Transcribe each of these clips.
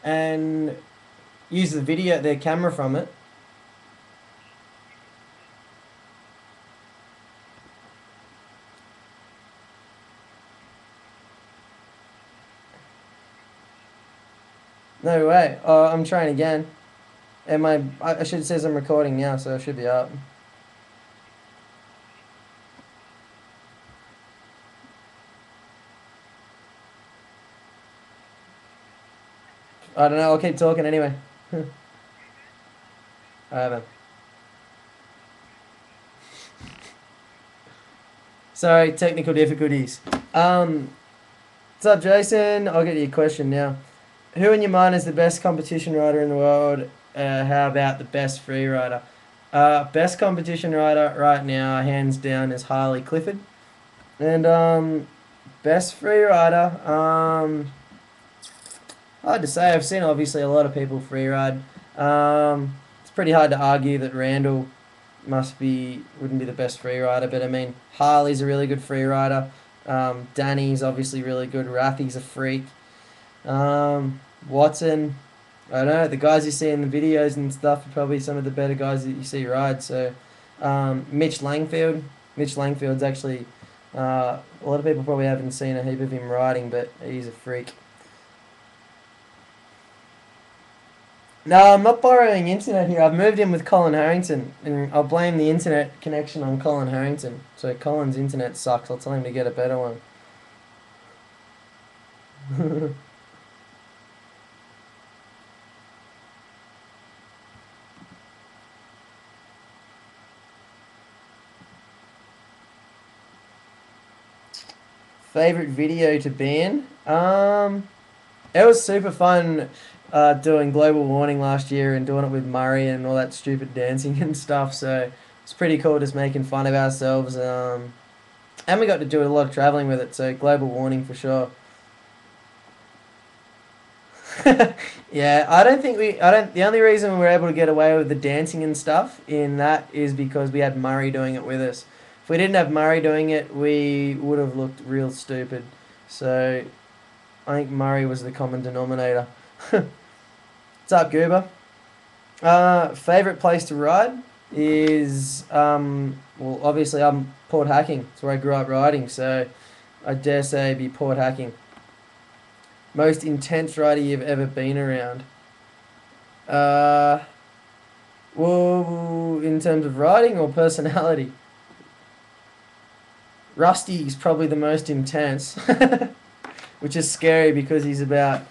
and use their camera from it. No way. Oh, I'm trying again. And I should says I'm recording now, so I should be up. I don't know. I'll keep talking anyway. I haven't. Sorry, technical difficulties. What's up, Jason? I'll get you a question now. Who in your mind is the best competition rider in the world? How about the best free rider? Best competition rider right now, hands down, is Harley Clifford. And best free rider, hard to say. I've seen obviously a lot of people free ride. It's pretty hard to argue that Randall wouldn't be the best free rider, but I mean Harley's a really good free rider. Danny's obviously really good. Rafi's a freak. Watson, I don't know. The guys you see in the videos and stuff are probably some of the better guys that you see ride. So, Mitch Langfield. Mitch Langfield's actually a lot of people probably haven't seen a heap of him riding, but he's a freak. No, I'm not borrowing internet here. I've moved in with Colin Harrington, and I'll blame the internet connection on Colin Harrington. So Colin's internet sucks. I'll tell him to get a better one. Favorite video to be in? It was super fun doing Global Warning last year and doing it with Murray and all that stupid dancing and stuff. So it's pretty cool just making fun of ourselves. And we got to do a lot of traveling with it. So Global Warning for sure. Yeah, I don't think we. I don't. The only reason we were able to get away with the dancing and stuff in that is because we had Murray doing it with us. If we didn't have Murray doing it, we would have looked real stupid. So I think Murray was the common denominator. What's up, Goober? Favorite place to ride is well, obviously I'm Port Hacking. It's where I grew up riding, so I dare say be Port Hacking. Most intense rider you've ever been around? Uh, well, in terms of riding or personality? Rusty's probably the most intense, which is scary because he's about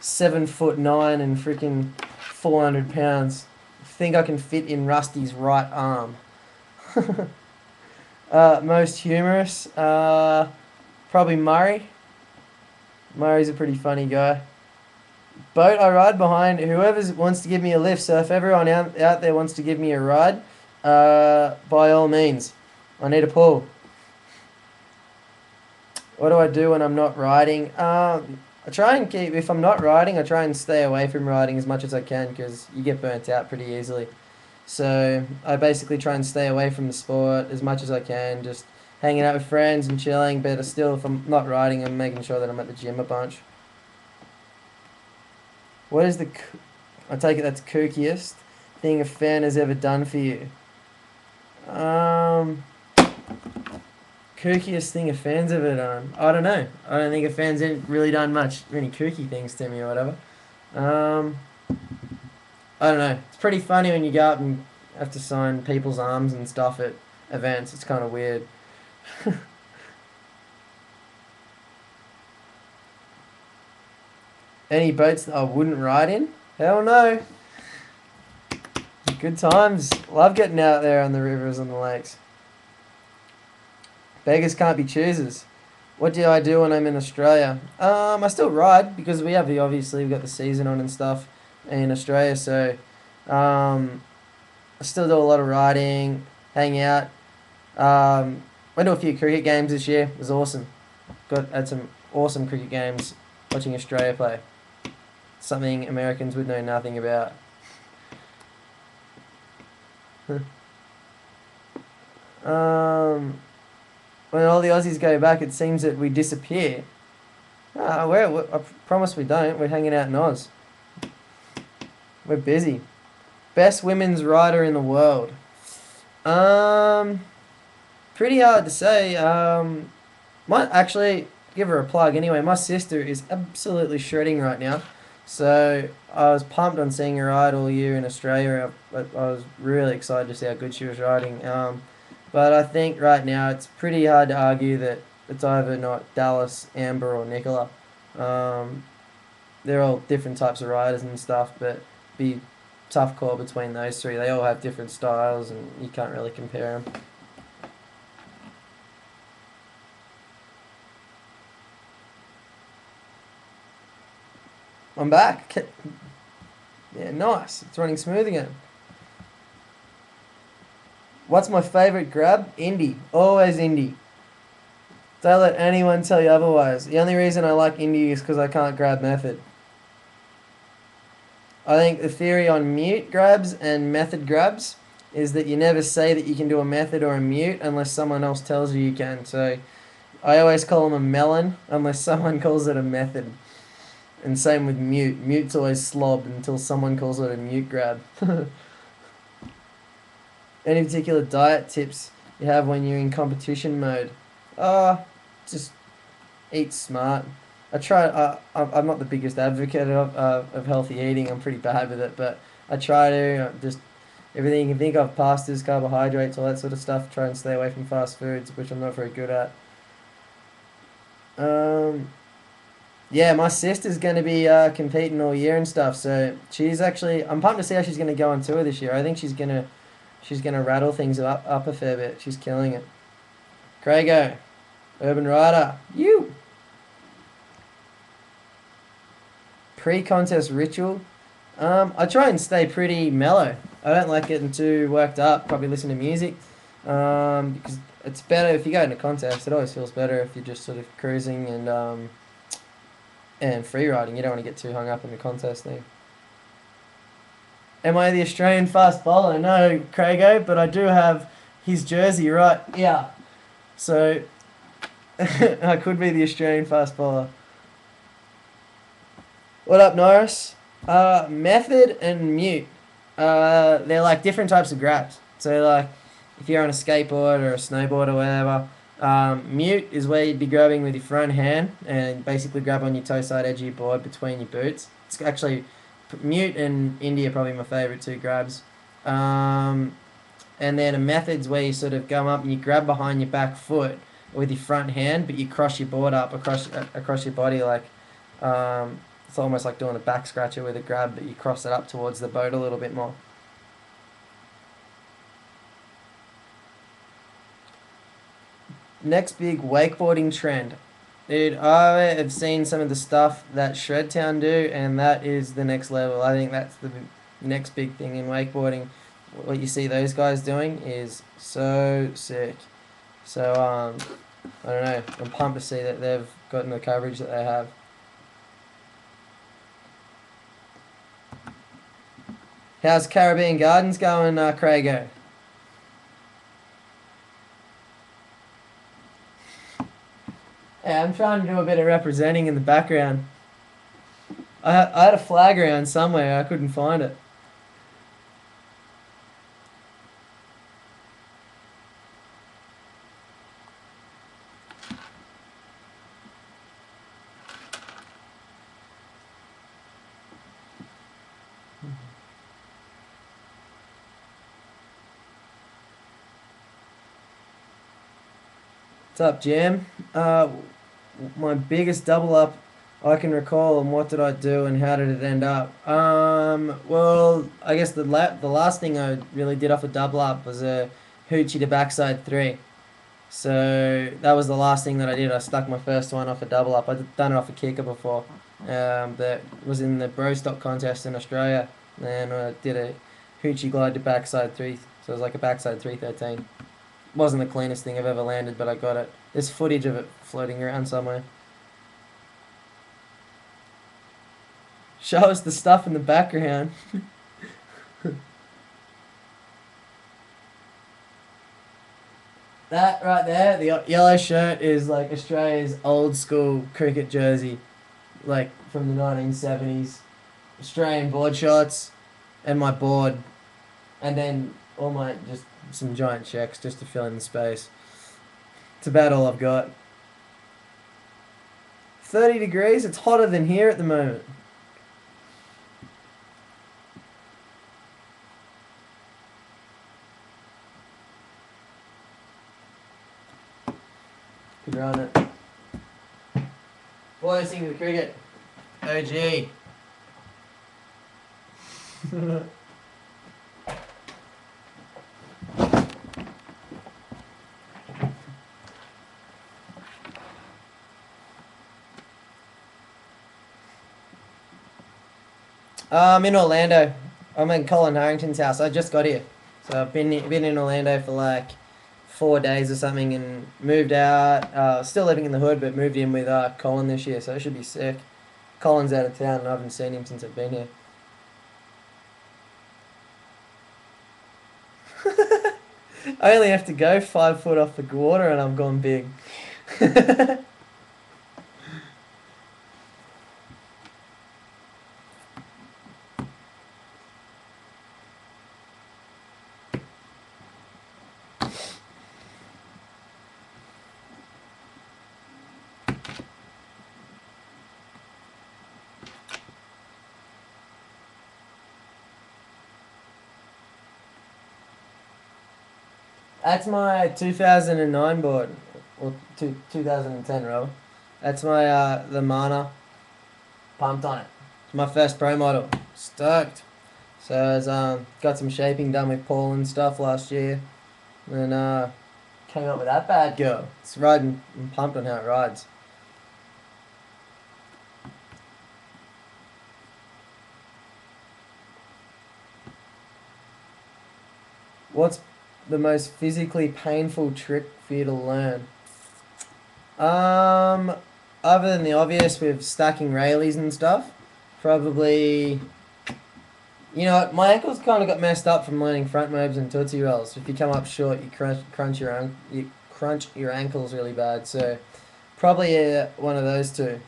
7'9" and freaking 400 pounds. I think I can fit in Rusty's right arm. Most humorous? Probably Murray. Murray's a pretty funny guy. Boat, I ride behind whoever wants to give me a lift. So if everyone out there wants to give me a ride, by all means. I need a pull. What do I do when I'm not riding? I try and keep, if I'm not riding, I try and stay away from riding as much as I can because you get burnt out pretty easily. So I basically try and stay away from the sport as much as I can, just hanging out with friends and chilling. But still, if I'm not riding, I'm making sure that I'm at the gym a bunch. What is I take it that's kookiest thing a fan has ever done for you? Um, Kookiest thing a fan's ever done? I don't know. I don't think a fan's really done many kooky things to me or whatever. Um, I don't know. It's pretty funny when you go up and have to sign people's arms and stuff at events. It's kind of weird. Any boats that I wouldn't ride in? Hell no. Good times. Love getting out there on the rivers and the lakes. Beggars can't be choosers. What do I do when I'm in Australia? I still ride because we've got the season on and stuff in Australia. So, I still do a lot of riding, hang out. Went to a few cricket games this year. It was awesome. Had some awesome cricket games watching Australia play. Something Americans would know nothing about. um, when all the Aussies go back, it seems that we disappear. I promise we don't. We're hanging out in Oz. We're busy. Best women's rider in the world. Um, Pretty hard to say. Might actually give her a plug anyway. My sister is absolutely shredding right now, so I was pumped on seeing her ride all year in Australia. I was really excited to see how good she was riding. But I think right now it's pretty hard to argue that it's either not Dallas, Amber, or Nicola. Um, they're all different types of riders and stuff, but be tough call between those three. They all have different styles, and you can't really compare them. I'm back. Yeah, nice. It's running smooth again. What's my favourite grab? Indie. Always indie. Don't let anyone tell you otherwise. The only reason I like indie is because I can't grab method. I think the theory on mute grabs and method grabs is that you never say that you can do a method or a mute unless someone else tells you can. So I always call them a melon unless someone calls it a method. And same with mute. Mute's always slob until someone calls it a mute grab. Any particular diet tips you have when you're in competition mode? Just eat smart. I try. I'm not the biggest advocate of healthy eating. I'm pretty bad with it, but I try to just everything you can think of: pastas, carbohydrates, all that sort of stuff. Try and stay away from fast foods, which I'm not very good at. Um, yeah, my sister's going to be competing all year and stuff. So she's actually. I'm pumped to see how she's going to go on tour this year. I think she's gonna rattle things up a fair bit. She's killing it. Craigo, Urban Rider, you. Pre-contest ritual. I try and stay pretty mellow. I don't like getting too worked up. Probably listen to music. Because it's better if you go in a contest. It always feels better if you're just sort of cruising and free riding. You don't want to get too hung up in the contest thing. Am I the Australian fast bowler? No, Craigo, but I do have his jersey right. Yeah. So I could be the Australian fast bowler. What up, Norris? Method and mute. They're like different types of grabs. So like, if you're on a skateboard or a snowboard or whatever, mute is where you'd be grabbing with your front hand and basically grab on your toe side edge of your board between your boots. It's actually mute and India are probably my favourite two grabs. And then a method's where you sort of go up and you grab behind your back foot with your front hand, but you cross your board up across your body like. It's almost like doing a back scratcher with a grab, but you cross it up towards the boat a little bit more. Next big wakeboarding trend. Dude, I have seen some of the stuff that Shredtown do, and that is the next level. I think that's the next big thing in wakeboarding. What you see those guys doing is so sick. So, I don't know. I'm pumped to see that they've gotten the coverage that they have. How's Caribbean Gardens going, Craigo? Yeah, I'm trying to do a bit of representing in the background. I had a flag around somewhere, I couldn't find it. What's up, Jam? My biggest double up I can recall, and what did I do, and how did it end up? Well, I guess the last thing I really did off a double up was a hoochie to backside three. So that was the last thing that I did. I stuck my first one off a double up. I'd done it off a kicker before. That was in the bro stock contest in Australia, and I did a hoochie glide to backside three. So it was like a backside 313. Wasn't the cleanest thing I've ever landed, but I got it. There's footage of it floating around somewhere. Show us the stuff in the background. That right there, the yellow shirt is like Australia's old school cricket jersey, like from the 1970s. Australian board shorts, and my board, and then all my just some giant checks just to fill in the space. It's about all I've got. 30 degrees. It's hotter than here at the moment. Could run it. Boys, think of the cricket. OG. I'm in Orlando. I'm in Colin Harrington's house. I just got here, so I've been in Orlando for like 4 days or something, and moved out. Still living in the hood, but moved in with Colin this year, so it should be sick. Colin's out of town, and I haven't seen him since I've been here. I only have to go 5 foot off the water, and I'm gone big. That's my 2009 board, or 2010, rather. That's my the Mana. Pumped on it. It's my first pro model. Stoked. So I was, got some shaping done with Paul and stuff last year, and came up with that bad girl. It's riding. I'm pumped on how it rides. What's the most physically painful trick for you to learn? Other than the obvious with stacking railies and stuff, probably. You know what? My ankles kind of got messed up from learning front mobs and tootsie rolls. If you come up short, you crunch your ankles really bad. So probably one of those two.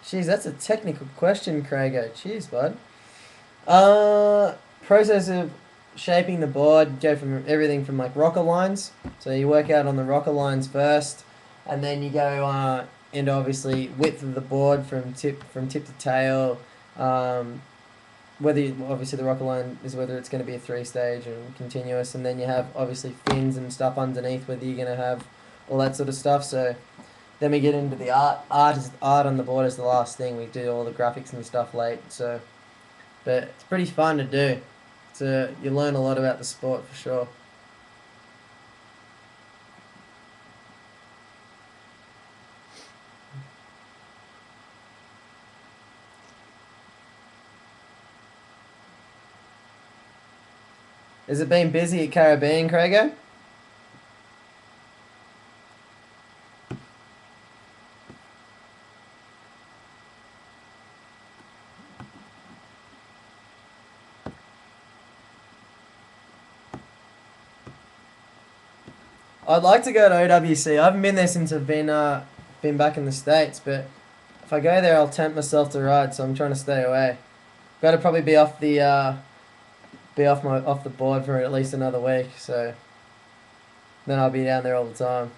Jeez, that's a technical question, Craigo. Cheers, bud. Process of shaping the board, go from everything from like rocker lines. So you work out on the rocker lines first, and then you go into obviously width of the board from tip to tail. Obviously the rocker line is whether it's going to be a 3-stage and continuous, and then you have obviously fins and stuff underneath, whether you're going to have all that sort of stuff. So then we get into the art. Art on the board is the last thing. We do all the graphics and stuff late. So, but it's pretty fun to do. You learn a lot about the sport for sure. Has it been busy at Caribbean, Craigo? I'd like to go to OWC. I haven't been there since I've been back in the States, but if I go there, I'll tempt myself to ride. So I'm trying to stay away. Got to probably be off the off the board for at least another week. So then I'll be down there all the time.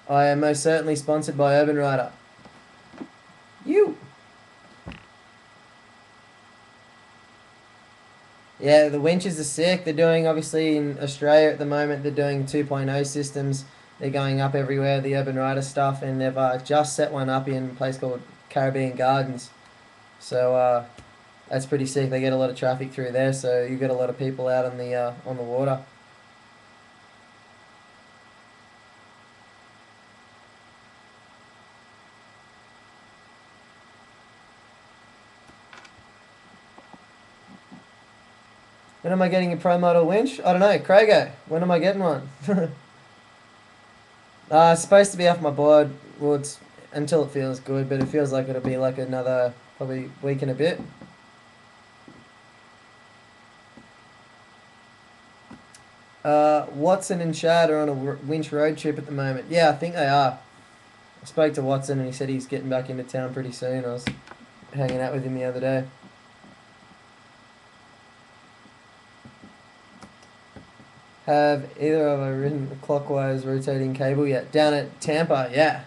I am most certainly sponsored by Urban Rider. You. Yeah, the winches are sick. They're doing, obviously, in Australia at the moment, they're doing 2.0 systems. They're going up everywhere, the Urban Rider stuff, and they've just set one up in a place called Caribbean Gardens. So that's pretty sick. They get a lot of traffic through there, so you get a lot of people out on the water. When am I getting a pro model winch? I don't know. Craigo, when am I getting one? It's supposed to be off my board. Well, it's until it feels good, but it feels like it'll be like another probably week and a bit. Watson and Chad are on a winch road trip at the moment. Yeah, I think they are. I spoke to Watson and he said he's getting back into town pretty soon. I was hanging out with him the other day. Have either of us ridden the clockwise rotating cable yet? Down at Tampa, yeah.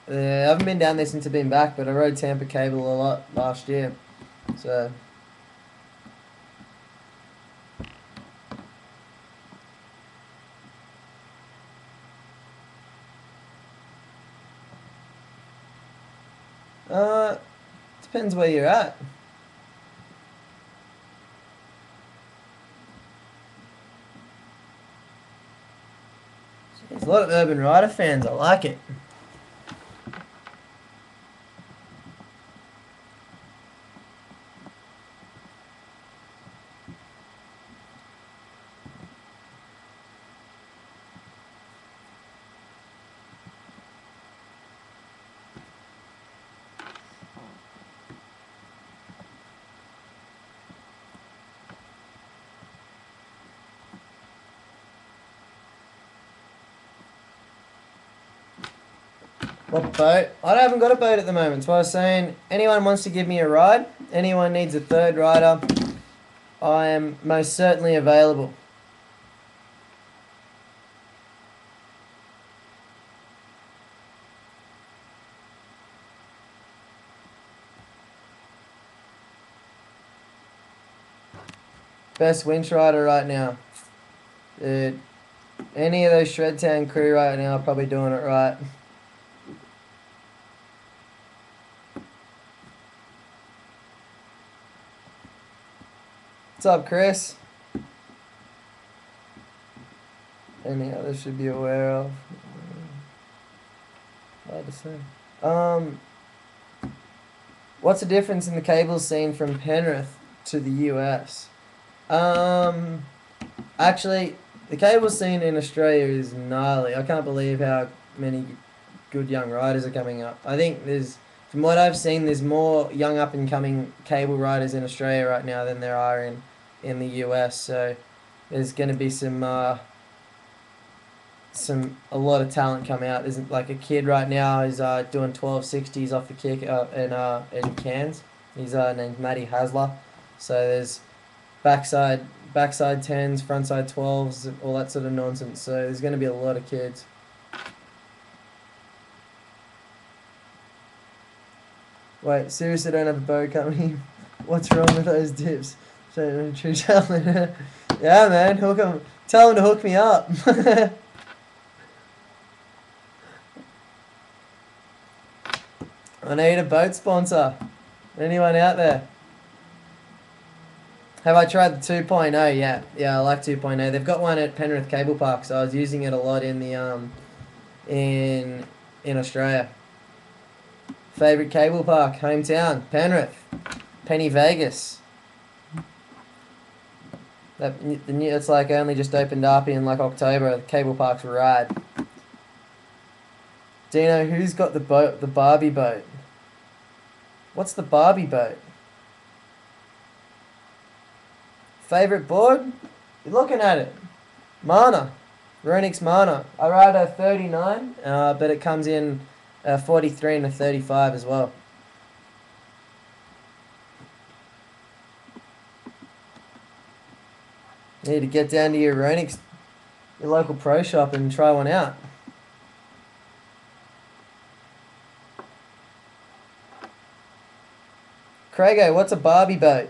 I haven't been down there since I've been back, but I rode Tampa cable a lot last year. So. Depends where you're at. There's a lot of Urban Rider fans. I like it. What boat? I haven't got a boat at the moment, so I was saying anyone wants to give me a ride, anyone needs a third rider, I am most certainly available. Best winch rider right now. Dude, any of those Shredtown crew right now are probably doing it right. What's up, Chris? Any others should be aware of? Hard to say. What's the difference in the cable scene from Penrith to the US? Actually, the cable scene in Australia is gnarly. I can't believe how many good young riders are coming up. I think from what I've seen, there's more young up and coming cable riders in Australia right now than there are in the US. So there's going to be a lot of talent coming out. There's like a kid right now who's doing 1260s off the kick in Cairns. He's named Matty Hasler. So there's backside 10s, frontside 12s, all that sort of nonsense. So there's going to be a lot of kids. Wait, seriously, don't have a bow coming. What's wrong with those dips? True talent. Yeah, man, hook 'em. Tell him to hook me up. I need a boat sponsor. Anyone out there? Have I tried the 2.0? Yeah, I like 2.0. They've got one at Penrith Cable Park, so I was using it a lot in the in Australia. Favorite cable park, hometown, Penrith, Penny Vegas. It's like only just opened up in like October. The cable park's rad. Dino, who's got the boat? The Barbie boat. What's the Barbie boat? Favorite board? You're looking at it. Mana. Runix Mana. I ride a 39, but it comes in a 43 and a 35 as well. You need to get down to your Runix, your local pro shop, and try one out. Craigo, what's a Barbie boat?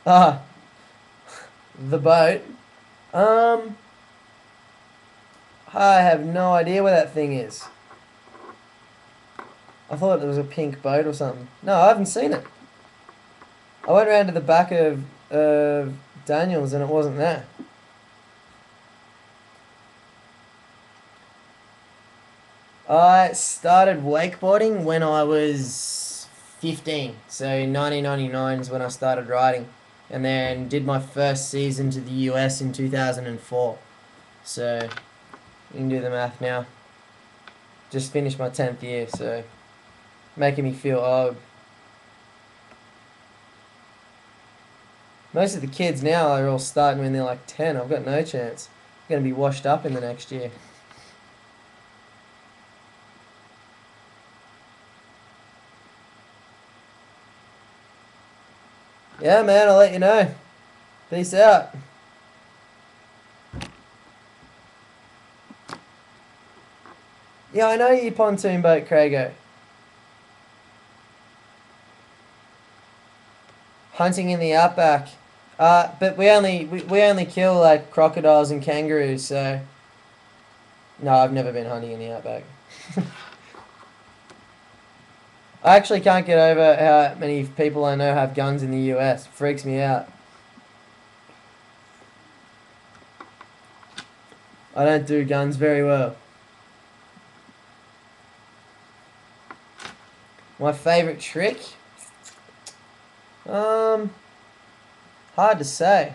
Ah, the boat. I have no idea where that thing is. I thought it was a pink boat or something. No, I haven't seen it. I went around to the back of Daniel's and it wasn't there. I started wakeboarding when I was 15. So 1999 is when I started riding. And then did my first season to the US in 2004. So you can do the math now. Just finished my 10th year, so making me feel old. Most of the kids now are all starting when they're like 10. I've got no chance. I'm going to be washed up in the next year. Yeah, man, I'll let you know. Peace out. Yeah, I know you pontoon boat, Craigo. Hunting in the outback. But we only kill like crocodiles and kangaroos, so no, I've never been hunting in the outback. I actually can't get over how many people I know have guns in the US. Freaks me out. I don't do guns very well. My favourite trick? Hard to say.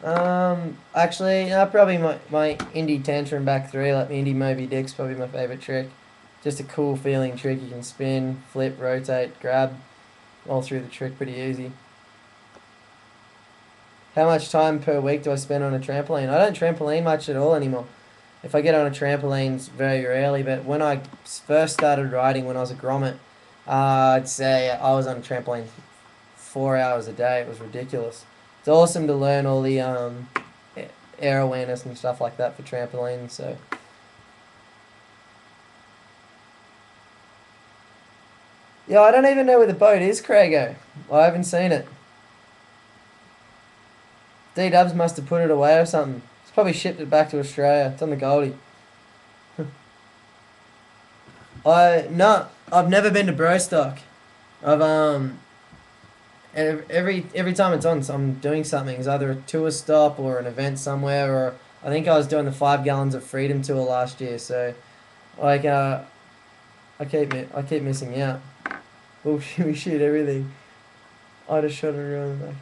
Actually, probably my indie tantrum back three, like my indie Moby Dick's probably my favourite trick. Just a cool feeling trick. You can spin, flip, rotate, grab, all through the trick pretty easy. How much time per week do I spend on a trampoline? I don't trampoline much at all anymore. If I get on a trampoline, it's very rarely, but when I first started riding when I was a grommet, I'd say I was on a trampoline 4 hours a day. It was ridiculous. It's awesome to learn all the air awareness and stuff like that for trampolines. So yeah, I don't even know where the boat is, Craigo. I haven't seen it. D-Dubs must have put it away or something. It's probably shipped it back to Australia. It's on the Goldie. I've never been to Brostock. I've every time it's on, so I'm doing something. It's either a tour stop or an event somewhere, or I think I was doing the 5 Gallons of Freedom tour last year. So, like, I keep missing out. Oh, we shoot everything. I just shot it around the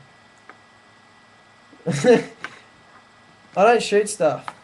back. I don't shoot stuff.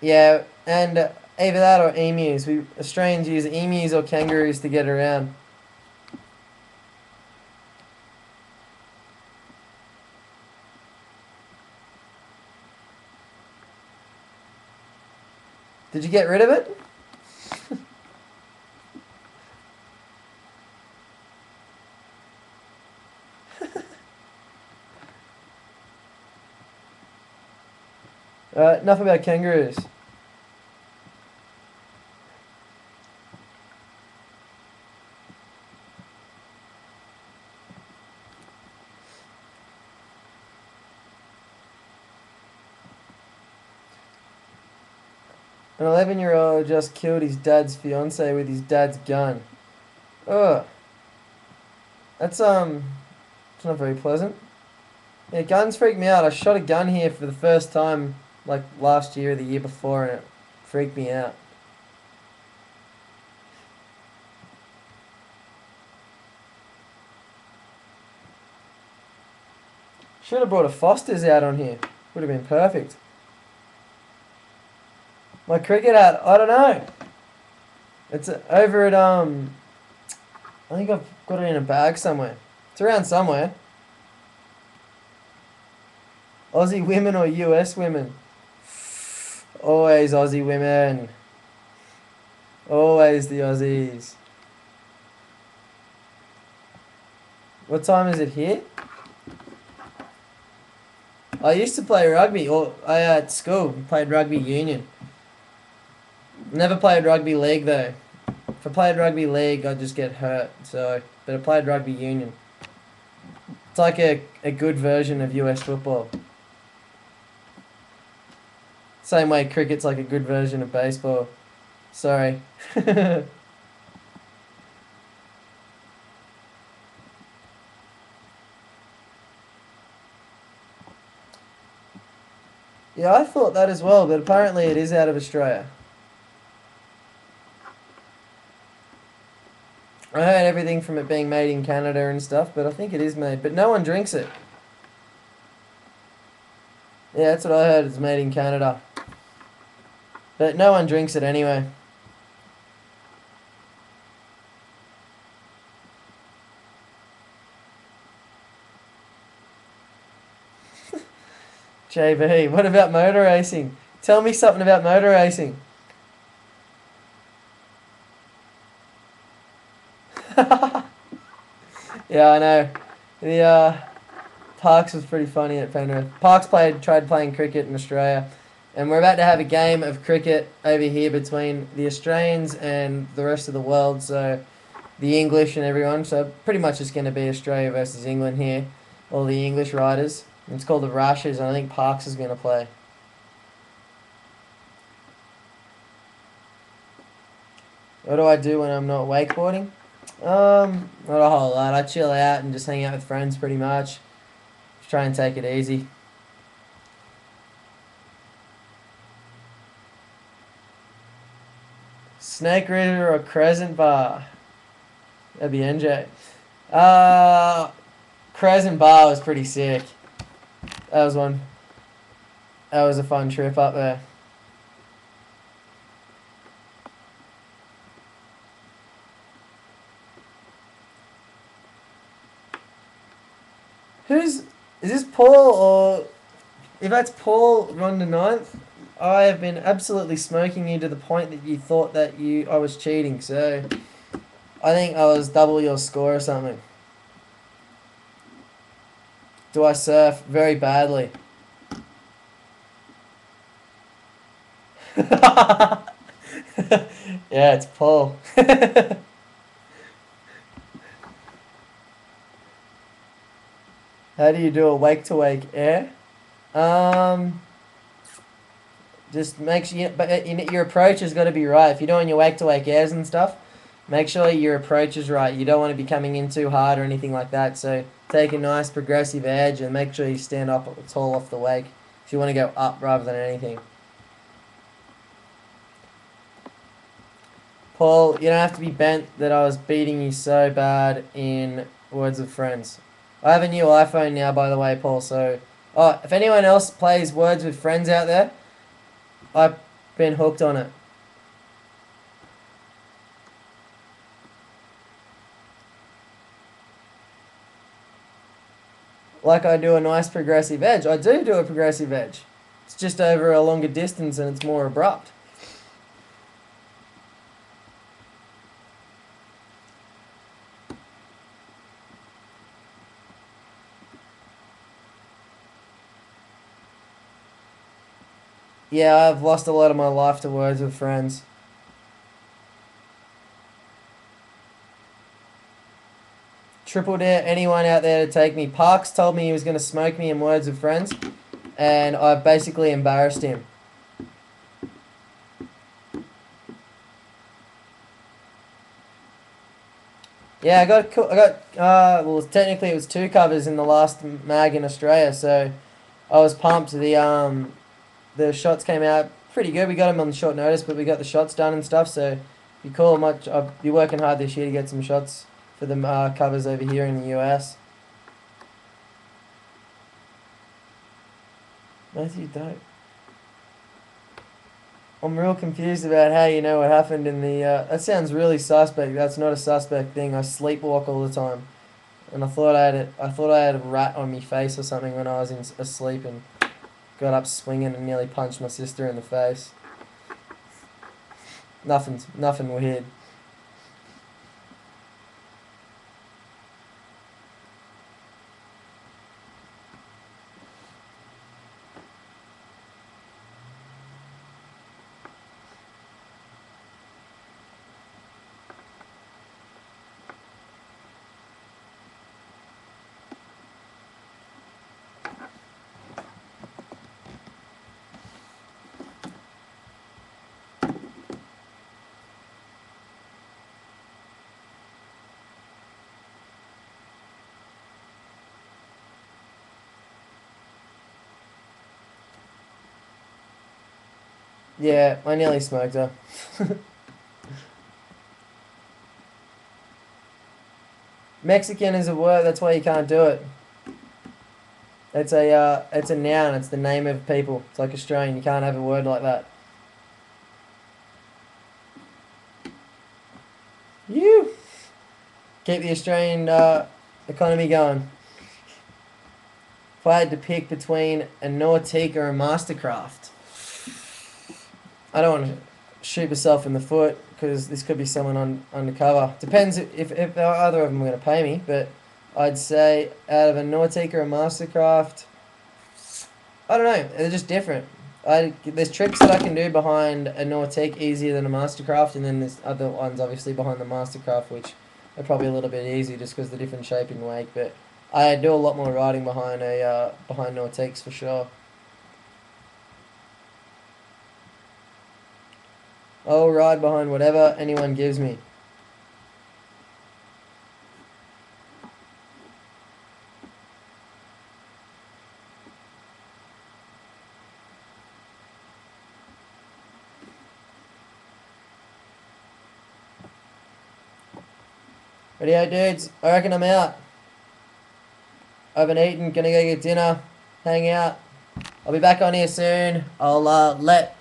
Yeah, and either that or emus. We Australians use emus or kangaroos to get around. Did you get rid of it? Enough about kangaroos. An 11-year-old just killed his dad's fiance with his dad's gun. Ugh. That's it's not very pleasant. Yeah, guns freak me out. I shot a gun here for the first time like last year or the year before, and it freaked me out. Should have brought a Foster's out on here. Would have been perfect. My cricket hat, I don't know. It's over at I think I've got it in a bag somewhere. It's around somewhere. Aussie women or US women? Always Aussie women. Always the Aussies. What time is it here? I used to play rugby, or I at school played rugby union. Never played rugby league though. If I played rugby league, I'd just get hurt. So, but I played rugby union. like a good version of US football. Same way cricket's like a good version of baseball. Sorry. Yeah, I thought that as well, but apparently it is out of Australia. I heard everything from it being made in Canada and stuff, but I think it is made. But no one drinks it. Yeah, that's what I heard. It's made in Canada. But no one drinks it anyway. JB, what about motor racing? Tell me something about motor racing. Yeah, I know. The Parks was pretty funny at Penrith. Parks tried playing cricket in Australia, and we're about to have a game of cricket over here between the Australians and the rest of the world. So the English and everyone. So pretty much it's going to be Australia versus England here, all the English riders. It's called the Rushes, and I think Parks is going to play. What do I do when I'm not wakeboarding? Not a whole lot. I chill out and just hang out with friends pretty much. Just try and take it easy. Snake River or Crescent Bar? That'd be NJ. Uh, Crescent Bar was pretty sick. That was one. That was a fun trip up there. Is this Paul or if that's Paul Ronda ninth? I have been absolutely smoking you to the point that you thought that I was cheating. So I think I was double your score or something. Do I surf very badly? Yeah, it's Paul. How do you do a wake to wake air? Um, just make sure, but your approach has got to be right. If you're doing your wake to wake airs and stuff, make sure your approach is right. You don't want to be coming in too hard or anything like that. So take a nice progressive edge and make sure you stand up tall off the wake. If you want to go up rather than anything. Paul, you don't have to be bent that I was beating you so bad in Words with Friends. I have a new iPhone now, by the way, Paul. So, if anyone else plays Words with Friends out there, I've been hooked on it. Like I do a nice progressive edge. I do a progressive edge. It's just over a longer distance and it's more abrupt. Yeah, I've lost a lot of my life to Words with Friends. Triple dare anyone out there to take me. Parks told me he was going to smoke me in Words with Friends, and I've basically embarrassed him. Yeah, well, technically it was 2 covers in the last mag in Australia, so I was pumped. The shots came out pretty good. We got them on short notice, but we got the shots done and stuff, so be cool. I'll be working hard this year to get some shots for the covers over here in the US. Matthew Dope. I'm real confused about how you know what happened in the. That sounds really suspect. That's not a suspect thing. I sleepwalk all the time, and I thought I had a rat on my face or something when I was asleep and got up swinging and nearly punched my sister in the face. Nothing weird. Yeah, I nearly smoked her. Mexican is a word, that's why you can't do it. It's a noun, it's the name of people. It's like Australian, you can't have a word like that. You keep the Australian economy going. If I had to pick between a Nautica or a Mastercraft, I don't want to shoot myself in the foot because this could be someone undercover. Depends if either of them are going to pay me, but I'd say out of a Nautica or a Mastercraft, I don't know. They're just different. There's tricks that I can do behind a Nautic easier than a Mastercraft, and then there's other ones obviously behind the Mastercraft which are probably a little bit easier just because the different shape and wake. But I do a lot more riding behind behind Nautics for sure. I'll ride behind whatever anyone gives me. Rightio, dudes. I reckon I'm out. I haven't eaten. Gonna go get dinner. Hang out. I'll be back on here soon. I'll let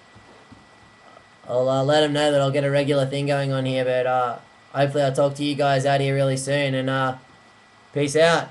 them know that I'll get a regular thing going on here. But hopefully I'll talk to you guys out here really soon. And peace out.